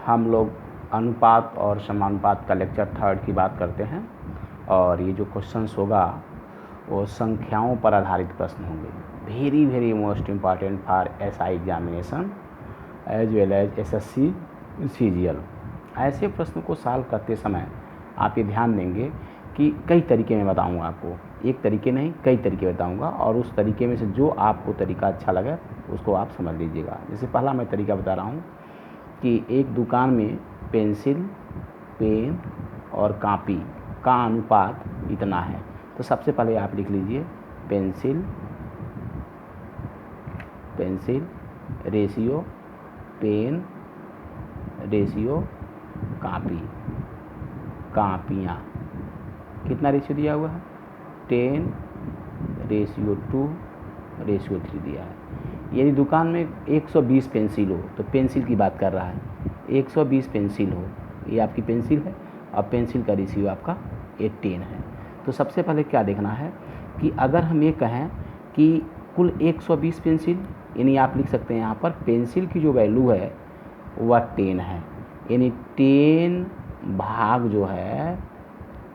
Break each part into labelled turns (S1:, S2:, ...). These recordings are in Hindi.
S1: हम लोग अनुपात और समानुपात का लेक्चर 3 की बात करते हैं और ये जो क्वेश्चंस होगा वो संख्याओं पर आधारित प्रश्न होंगे। Very very most important for SI examination as well as SSC CGL. ऐसे प्रश्न को सॉल्व करते समय आप ये ध्यान देंगे कि कई तरीके में बताऊंगा आपको, एक तरीके नहीं कई तरीके बताऊंगा और उस तरीके में से जो आपको तरीका अच्छा लगे उसको आप समझ लीजिएगा। जैसे पहला मैं तरीका बता रहा हूँ कि एक दुकान में पेंसिल, पेन और कॉपी का अनुपात इतना है। तो सबसे पहले आप लिख लीजिए पेंसिल रेशियो पेन रेशियो कापियाँ कितना रेशियो दिया हुआ है 10:2:3 दिया है। यदि दुकान में 120 पेंसिल हो तो पेंसिल की बात कर रहा है, 120 पेंसिल हो, ये आपकी पेंसिल है और पेंसिल का रेशियो आपका 10 है। तो सबसे पहले क्या देखना है कि अगर हम ये कहें कि कुल 120 पेंसिल, यानी आप लिख सकते हैं यहाँ पर पेंसिल की जो वैल्यू है वह 10 है, यानी 10 भाग जो है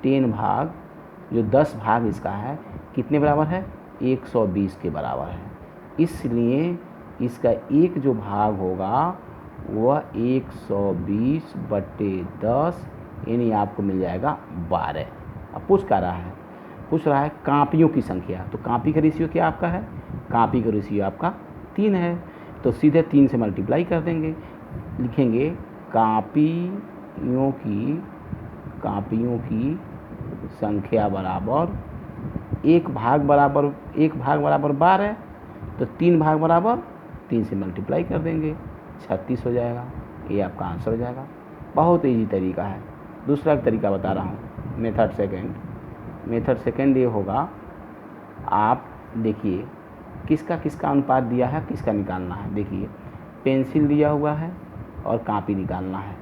S1: 10 भाग जो 10 भाग इसका है कितने बराबर है 120 के बराबर है। इसलिए इसका एक जो भाग होगा वह 120/10 यानी आपको मिल जाएगा 12। अब पूछ रहा है कापियों की संख्या। तो कापी का रेशियो क्या आपका है, कापी का रेशियो आपका 3 है। तो सीधे 3 से मल्टीप्लाई कर देंगे, लिखेंगे कापियों की संख्या बराबर एक भाग बराबर 12, तो 3 भाग बराबर 3 से मल्टीप्लाई कर देंगे 36 हो जाएगा। ये आपका आंसर हो जाएगा। बहुत ईजी तरीका है। दूसरा तरीका बता रहा हूँ, मेथड सेकेंड ये होगा, आप देखिए किसका अनुपात दिया है, किसका निकालना है। देखिए पेंसिल दिया हुआ है और कॉपी निकालना है।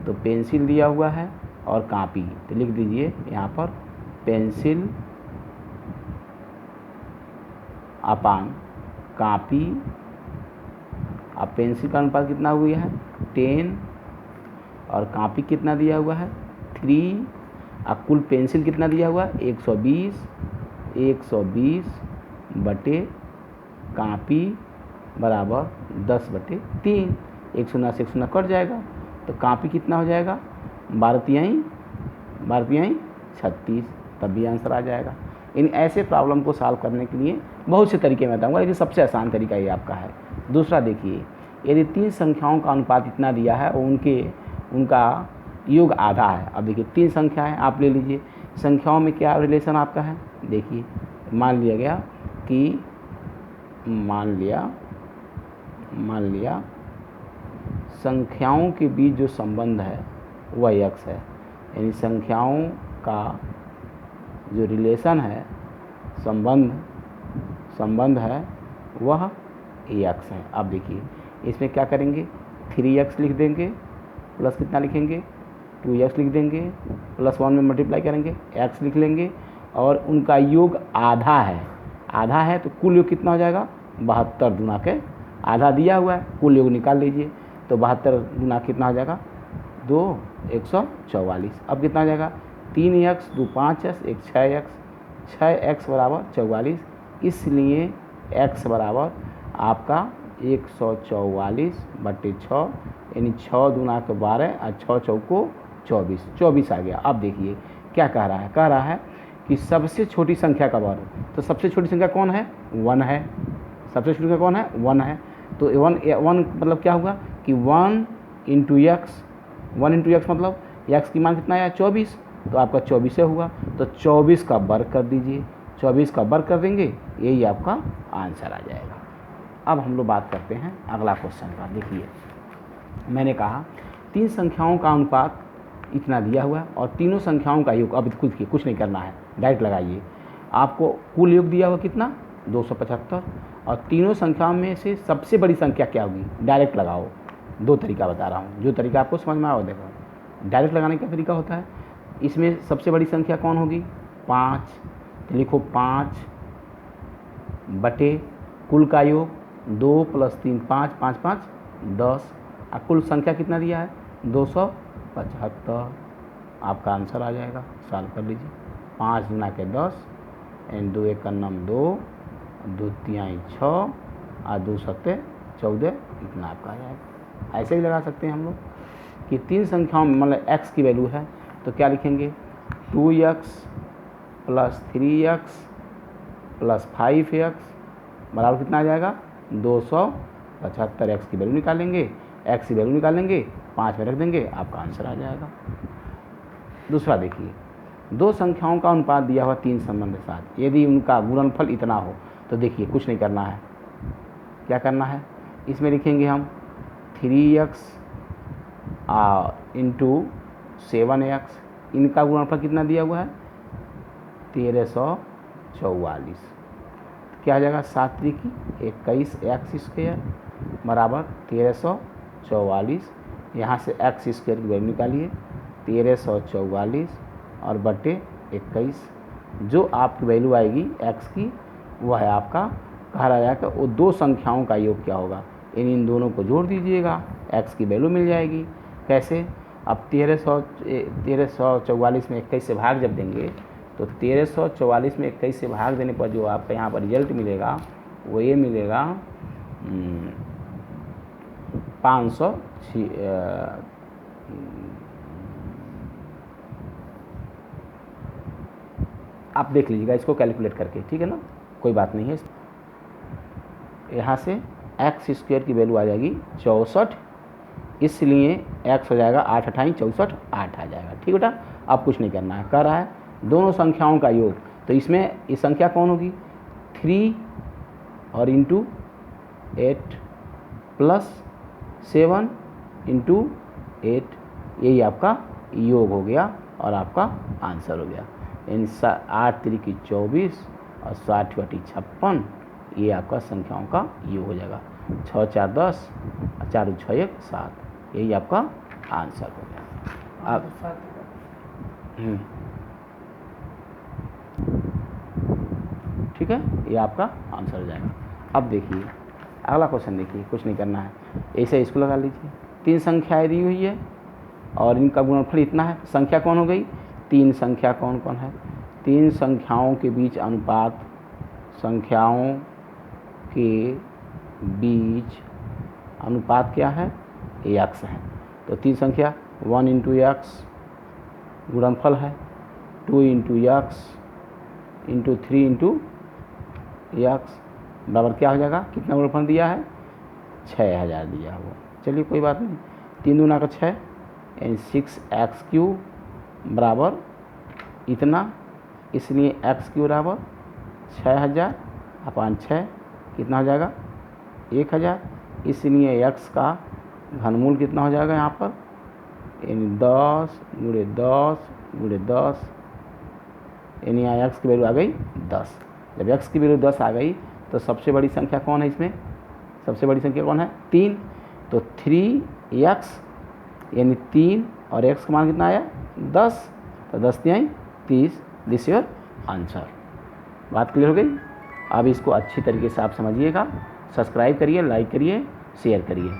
S1: तो पेंसिल दिया हुआ है और कॉपी, तो लिख दीजिए यहाँ पर पेंसिल अपान कॉपी। अब पेंसिल का अनुपात कितना हो गया है 10 और कॉपी कितना दिया हुआ है 3। अब कुल पेंसिल कितना दिया हुआ है 120 बटे कॉपी बराबर 10/3। 1 शून्य से 1 शून्य कट जाएगा, तो कॉपी कितना हो जाएगा 12×3 36, तब भी आंसर आ जाएगा। इन ऐसे प्रॉब्लम को सॉल्व करने के लिए बहुत से तरीके मैं बताऊंगा, लेकिन सबसे आसान तरीका ये आपका है। दूसरा देखिए, यदि 3 संख्याओं का अनुपात इतना दिया है और उनका योग आधा है। अब देखिए 3 संख्या है, आप ले लीजिए संख्याओं में क्या रिलेशन आपका है। देखिए मान लिया संख्याओं के बीच जो संबंध है वह x है, यानी संख्याओं का जो रिलेशन है संबंध है वह x है। अब देखिए इसमें क्या करेंगे 3x लिख देंगे प्लस कितना लिखेंगे 2x लिख देंगे प्लस 1 में मल्टीप्लाई करेंगे x लिख लेंगे और उनका योग आधा है तो कुल योग कितना हो जाएगा 72 गुना के आधा दिया हुआ है, कुल योग निकाल लीजिए। तो 72 गुना कितना हो जाएगा 2 144। अब कितना हो जाएगा 3x 2 5x 1 6x बराबर 44। इसलिए x बराबर आपका 144/6, यानी 6 दूना के 12 और 6 चौको 24 आ गया। अब देखिए क्या कह रहा है कि सबसे छोटी संख्या का वर्ग। तो सबसे छोटी संख्या कौन है 1 है, सबसे छोटी संख्या कौन है 1 है। तो 1 मतलब क्या होगा कि 1 × x मतलब x की मान कितना आया 24, तो आपका 24 हुआ। तो 24 का वर्ग कर दीजिए, 24 का वर्ग कर देंगे, यही आपका आंसर आ जाएगा। अब हम लोग बात करते हैं अगला क्वेश्चन का। देखिए मैंने कहा 3 संख्याओं का अनुपात इतना दिया हुआ है और तीनों संख्याओं का योग। अब कुछ नहीं करना है, डायरेक्ट लगाइए। आपको कुल योग दिया हुआ कितना 275 और तीनों संख्याओं में से सबसे बड़ी संख्या क्या होगी, डायरेक्ट लगाओ। 2 तरीका बता रहा हूँ, जो तरीका आपको समझ में आओ। देखो डायरेक्ट लगाने का तरीका होता है, इसमें सबसे बड़ी संख्या कौन होगी 5, तो लिखो 5 बटे कुल का योग 2 + 3 5 5 5 10। कुल संख्या कितना दिया है 275 आपका आंसर आ जाएगा। सॉल्व कर लीजिए। 5 दूना के 10 एंड 2 एक नम 2, 2 तिहाई 6 और 2 सत्ते 14, इतना आपका आ जाएगा। ऐसे भी लगा सकते हैं हम लोग कि तीन संख्याओं में मतलब x की वैल्यू है तो क्या लिखेंगे 2x + 3x + 5x बराबर कितना आ जाएगा 275। x की वैल्यू निकालेंगे, x की वैल्यू निकालेंगे, 5 में रख देंगे, आपका आंसर आ जाएगा। दूसरा देखिए, दो संख्याओं का अनुपात दिया हुआ 3 संबंध के साथ, यदि उनका गुणनफल इतना हो तो देखिए कुछ नहीं करना है। क्या करना है, इसमें लिखेंगे हम 3x इंटू 7x, इनका गुणनफल कितना दिया हुआ है 1344। क्या आ जाएगा 7 त्रिकी 21x² बराबर 1344। यहाँ से x² की वैल्यू निकालिए 1344 और बटे 21, जो आपकी वैल्यू आएगी x की वह है आपका कहा जाएगा वो दो संख्याओं का योग क्या होगा, इन दोनों को जोड़ दीजिएगा, x की वैल्यू मिल जाएगी। कैसे, अब 1344 में 21 से भाग जब देंगे तो 1344 में 21 से भाग देने पर जो आपका यहाँ पर रिजल्ट मिलेगा वो ये मिलेगा 500। आप देख लीजिएगा इसको कैलकुलेट करके, ठीक है ना, कोई बात नहीं है। यहाँ से x² की वैल्यू आ जाएगी 64, इसलिए x हो जाएगा 8 × 8 = 64, 8 आ जाएगा। ठीक बेटा, अब कुछ नहीं करना है। कह रहा है दोनों संख्याओं का योग, तो इसमें ये संख्या कौन होगी 3 और इंटू 8 + 7 इंटू 8, यही आपका योग हो गया और आपका आंसर हो गया। यानी 8 त्रिकी 24 और 60 बटी 56, ये आपका संख्याओं का योग हो जाएगा। 6 4 10 और 4 6 1 7, यही आपका आंसर हो गया। अब ठीक है, ये आपका आंसर हो जाएगा। अब देखिए अगला क्वेश्चन, देखिए कुछ नहीं करना है, ऐसे इसको लगा लीजिए। 3 संख्याएँ दी हुई है और इनका गुणनफल इतना है। संख्या कौन हो गई 3, संख्या कौन कौन है 3 संख्याओं के बीच अनुपात, संख्याओं के बीच अनुपात क्या है x है। तो 3 संख्या 1 × x गुणनफल है, 2 × x इंटू 3 × x बराबर क्या हो जाएगा, कितना गुणनफल दिया है 6000 दिया हुआ। चलिए कोई बात नहीं, 3 दूना का 6 यानी 6x³ बराबर इतना, इसलिए x³ बराबर 6000/6 कितना हो जाएगा 1000, इसलिए x का घनमूल कितना हो जाएगा यहाँ पर यानी 10 × 10 × 10, यानी यहाँ x की वैल्यू आ गई 10। जब x की वैल्यू 10 आ गई तो सबसे बड़ी संख्या कौन है, इसमें सबसे बड़ी संख्या कौन है 3, तो 3x यानी 3 और x का मान कितना आया 10, तो 10 × 30, दिस योर आंसर। बात क्लियर हो गई। अब इसको अच्छी तरीके से आप समझिएगा, सब्सक्राइब करिए, लाइक करिए, शेयर करिए।